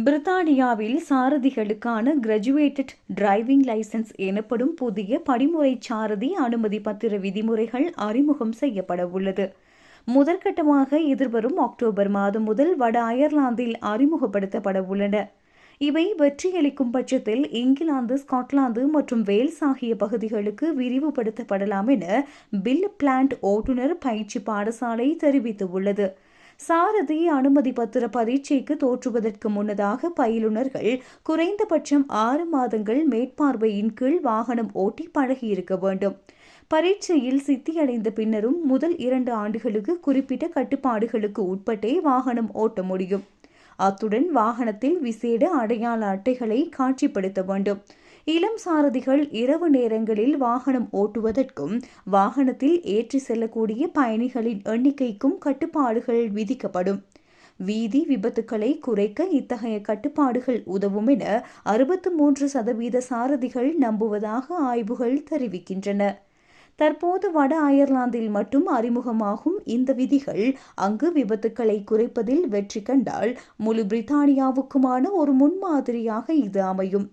பிரித்தானியாவில் சாரதிகளுக்கான graduated driving licence எனப்படும் புதிய படிமுறை சாரதி அனுமதி பத்திர விதிமுறைகள் அறிமுகம் செய்யப்பட உள்ளது. முதற்கட்டமாக எதிர்வரும் அக்டோபர் மாதம் முதல் வட அயர்லாந்தில் அறிமுகப்படுத்தப்பட உள்ளன. இவை வெற்றியளிக்கும் பட்சத்தில் இங்கிலாந்து, ஸ்காட்லாந்து மற்றும் வேல்ஸ் ஆகிய பகுதிகளுக்கு விரிவுபடுத்தப்படலாம் என பில் பிளாண்ட் ஓட்டுநர் பயிற்சி பாடசாலை தெரிவித்துள்ளது. சாரதி அனுமதி பத்திர பரீட்சைக்கு தோற்றுவதற்கு முன்னதாக பயிலுநர்கள் குறைந்தபட்சம் 6 மாதங்கள் மேற்பார்வையின் கீழ் வாகனம் ஓட்டி பழகியிருக்க வேண்டும். பரீட்சையில் சித்தியடைந்த பின்னரும் முதல் 2 ஆண்டுகளுக்கு குறிப்பிட்ட கட்டுப்பாடுகளுக்கு உட்பட்டே வாகனம் ஓட்ட முடியும். அத்துடன் வாகனத்தில் விசேட அடையாள அட்டைகளை காட்சிப்படுத்த வேண்டும். இளம் சாரதிகள் இரவு நேரங்களில் வாகனம் ஓட்டுவதற்கும் வாகனத்தில் ஏற்றி செல்லக்கூடிய பயணிகளின் எண்ணிக்கைக்கும் கட்டுப்பாடுகள் விதிக்கப்படும். வீதி விபத்துக்களை குறைக்க இத்தகைய கட்டுப்பாடுகள் உதவும் என 63% சாரதிகள் நம்புவதாக ஆய்வுகள் தெரிவிக்கின்றன. தற்போது வட அயர்லாந்தில் மட்டும் அறிமுகமாகும் இந்த விதிகள் அங்கு விபத்துக்களை குறைப்பதில் வெற்றி கண்டால் முழு பிரித்தானியாவுக்குமான ஒரு முன்மாதிரியாக இது அமையும்.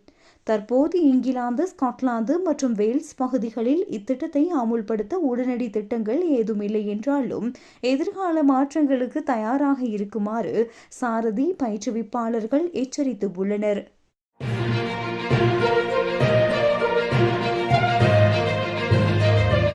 தற்போது இங்கிலாந்து, ஸ்காட்லாந்து மற்றும் வேல்ஸ் பகுதிகளில் இத்திட்டத்தை அமுல்படுத்த உடனடி திட்டங்கள் ஏதுமில்லை என்றாலும் எதிர்கால மாற்றங்களுக்கு தயாராக இருக்குமாறு சாரதி பயிற்றுவிப்பாளர்கள் எச்சரித்துள்ளனர்.